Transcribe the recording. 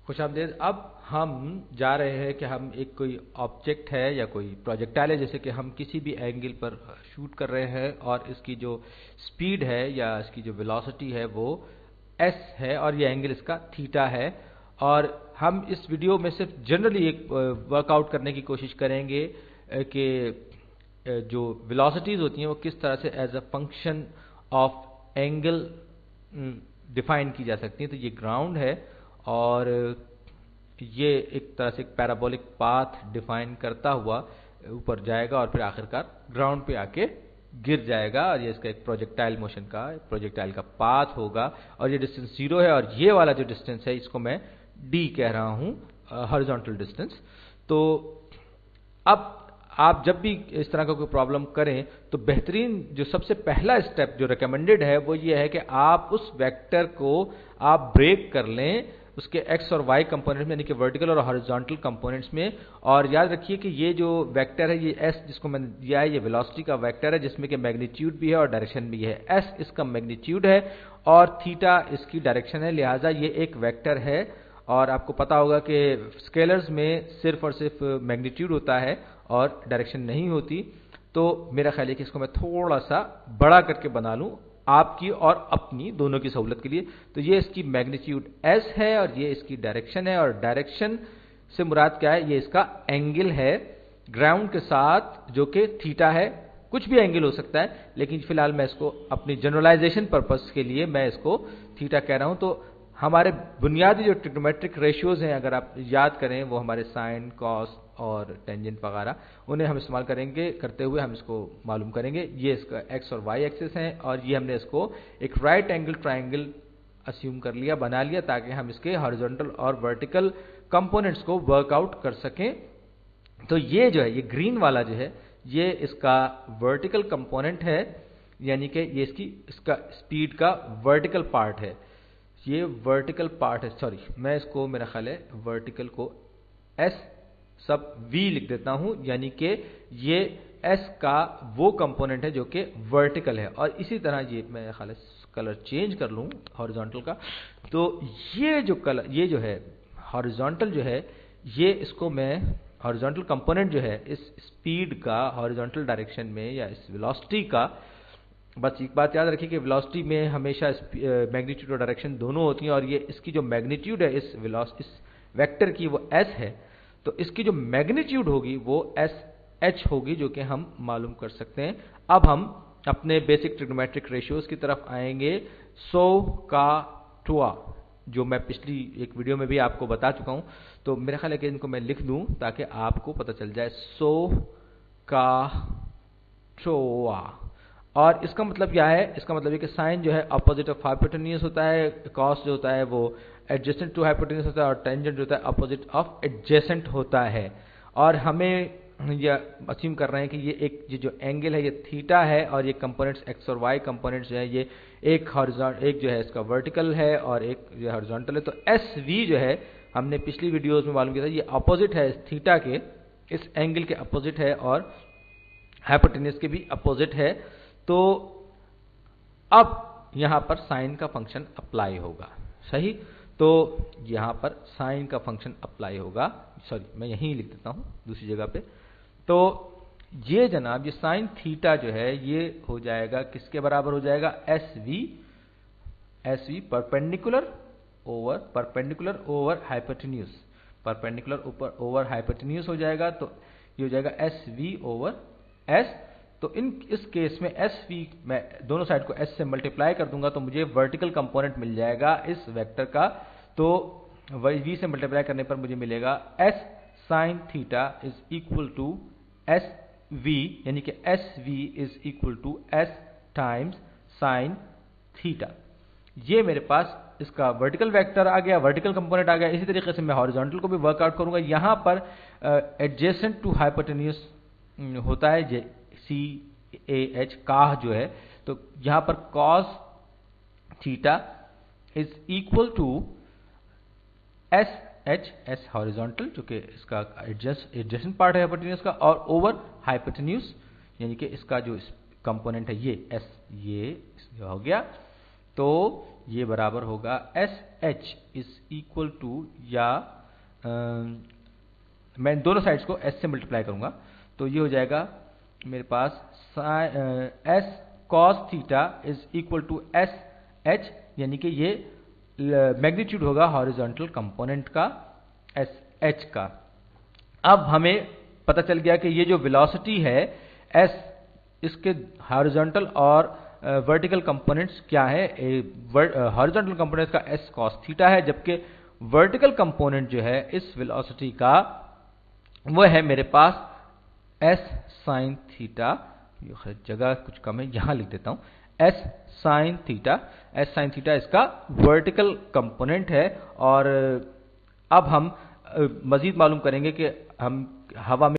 खुशामदीद। अब हम जा रहे हैं कि हम एक कोई ऑब्जेक्ट है या कोई प्रोजेक्टाइल है, जैसे कि हम किसी भी एंगल पर शूट कर रहे हैं और इसकी जो स्पीड है या इसकी जो वेलोसिटी है वो s है और ये एंगल इसका थीटा है। और हम इस वीडियो में सिर्फ जनरली एक वर्कआउट करने की कोशिश करेंगे कि जो वेलोसिटीज होती हैं वो किस तरह से as a function of angle define की जा सकती है। तो ये ग्राउंड है और ये एक तरह से एक पैराबोलिक पाथ डिफाइन करता हुआ ऊपर जाएगा और फिर आखिरकार ग्राउंड पे आके गिर जाएगा। और ये इसका एक प्रोजेक्टाइल मोशन का प्रोजेक्टाइल का पाथ होगा और ये डिस्टेंस 0 है और ये वाला जो डिस्टेंस है इसको मैं d कह रहा हूं, हॉरिजॉन्टल डिस्टेंस। तो अब आप जब भी इस तरह का कोई प्रॉब्लम करें तो बेहतरीन जो सबसे पहला स्टेप जो रिकमेंडेड है वो ये है कि आप उस वेक्टर को आप ब्रेक कर लें उसके x और y कंपोनेंट में, यानी कि वर्टिकल और हॉरिजॉन्टल कंपोनेंट्स में। और याद रखिए कि ये जो वेक्टर है ये s जिसको मैंने दिया है ये वेलोसिटी का वेक्टर है जिसमें कि मैग्नीट्यूड भी है और डायरेक्शन भी है। s इसका मैग्नीट्यूड है और थीटा इसकी डायरेक्शन है, लिहाजा ये एक वेक्टर है। और आपको पता होगा कि स्केलर्स में सिर्फ और सिर्फ मैग्नीट्यूड होता है और डायरेक्शन नहीं होती। तो मेरा ख्याल है कि इसको मैं थोड़ा सा बड़ा करके बना लूं आपकी और अपनी दोनों की सहूलत के लिए। तो ये इसकी मैग्नीट्यूड s है और ये इसकी डायरेक्शन है। और डायरेक्शन से मुराद क्या है, ये इसका एंगल है ग्राउंड के साथ जो कि थीटा है। कुछ भी एंगल हो सकता है लेकिन फिलहाल मैं इसको अपनी जनरलाइजेशन पर्पस के लिए मैं इसको थीटा कह रहा हूं। तो हमारे बुनियादी जो ट्रिग्नोमेट्रिक रेशियोज हैं अगर आप याद करें वो हमारे साइन, कॉस और टेंजेंट वगैरह, उन्हें हम इस्तेमाल करेंगे करते हुए हम इसको मालूम करेंगे। ये इसका x और y एक्सिस हैं और ये हमने इसको एक राइट एंगल ट्राइंगल अस्यूम कर लिया, बना लिया, ताकि हम इसके हॉरिजॉन्टल और वर्टिकल कंपोनेंट्स को वर्कआउट कर सकें। तो ये जो है ये ग्रीन वाला जो है ये इसका वर्टिकल कंपोनेंट है, यानी कि ये इसका स्पीड का वर्टिकल पार्ट है। ये वर्टिकल पार्ट है, सॉरी मैं इसको मेरा ख्याल है वर्टिकल को s सब v लिख देता हूं, यानी कि ये s का वो कंपोनेंट है जो कि वर्टिकल है। और इसी तरह ये मैं ख्याल है कलर चेंज कर लूं हॉरिजॉन्टल का। तो ये जो कलर ये जो है हॉरिजॉन्टल जो है ये इसको मैं हॉरिजॉन्टल कंपोनेंट जो है इस स्पीड का हॉरिजॉन्टल डायरेक्शन में या इस वेलोसिटी का, बस एक बात याद रखिए कि वेलोसिटी में हमेशा मैग्नीट्यूड और डायरेक्शन दोनों होती हैं और ये इसकी जो मैग्नीट्यूड है इस वेक्टर की वो s है। तो इसकी जो मैग्नीट्यूड होगी वो SH होगी जो कि हम मालूम कर सकते हैं। अब हम अपने बेसिक ट्रिग्नोमेट्रिक रेशियोज की तरफ आएंगे। सो का टुआ जो मैं पिछली एक वीडियो में भी आपको बता चुका हूं, तो मेरा ख्याल है कि इनको मैं लिख दूं ताकि आपको पता चल जाए। सो का टुआ, और इसका मतलब क्या है, इसका मतलब है कि साइन जो है अपोजिट ऑफ हाइपोटेन्यूज होता है, कॉस जो होता है वो एडजेसेंट टू हाइपोटेन्यूज होता है और टेंजेंट जो होता है अपोजिट ऑफ एडजेसेंट होता है। और हमें यह अस्यूम कर रहे हैं कि ये जो एंगल है ये थीटा है और ये कंपोनेंट्स x और y कंपोनेंट्स जो है ये एक जो है इसका वर्टिकल है और एक जो हॉरिजॉन्टल है। तो SV जो है हमने पिछली वीडियोस में मालूम किया था ये अपोजिट है थीटा के, इस एंगल के अपोजिट है और हाइपोटेन्यूज के भी अपोजिट है। तो अब यहां पर साइन का फंक्शन अप्लाई होगा, सही। तो यहां पर साइन का फंक्शन अप्लाई होगा, सॉरी मैं यहीं लिख देता हूं दूसरी जगह पे। तो ये जनाब ये साइन थीटा जो है ये हो जाएगा किसके बराबर हो जाएगा, SV perpendicular over hypotenuse, perpendicular over hypotenuse हो जाएगा। तो ये हो जाएगा SV ओवर S। तो इस केस में SV मैं दोनों साइड को S से मल्टीप्लाई कर दूंगा तो मुझे वर्टिकल कंपोनेंट मिल जाएगा इस वेक्टर का। तो V से मल्टीप्लाई करने पर मुझे मिलेगा S sine theta is equal to SV, यानी कि SV is equal to S times sine theta. ये मेरे पास इसका वर्टिकल वेक्टर आ गया, वर्टिकल कंपोनेंट आ गया। इसी तरीके से मैं हॉरिजॉन्टल को भी वर्कआउट करूंगा। यहां पर एडजेसेंट टू हाइपोटेन्यूज होता है CAH काह जो है, तो यहां पर cos theta is equal to S horizontal जो कि इसका एडजेसेंट पार्ट है हाइपोटेन्यूज का, और ओवर हाइपोटेन्यूज यानी कि इसका जो कंपोनेंट है ये S, ये हो गया। तो ये बराबर होगा SH इज इक्वल टू, या मैं दोनों साइड्स को S से मल्टीप्लाई करूंगा, तो ये हो जाएगा मेरे पास S cos theta is equal to SH, यानी कि ये मैग्नीट्यूड होगा हॉरिजॉन्टल कंपोनेंट का SH का। अब हमें पता चल गया कि ये जो वेलोसिटी है S, इसके हॉरिजॉन्टल और वर्टिकल कंपोनेंट्स क्या है। हॉरिजॉन्टल कंपोनेंट्स का S cos थीटा है, जबकि वर्टिकल कंपोनेंट जो है इस वेलोसिटी का वो है मेरे पास S sin थीटा। जगह कुछ कम है, यहां लिख देता हूं S sin theta. S sin theta इसका वर्टिकल कंपोनेंट है। और अब हम मजीद मालूम करेंगे कि हम हवा में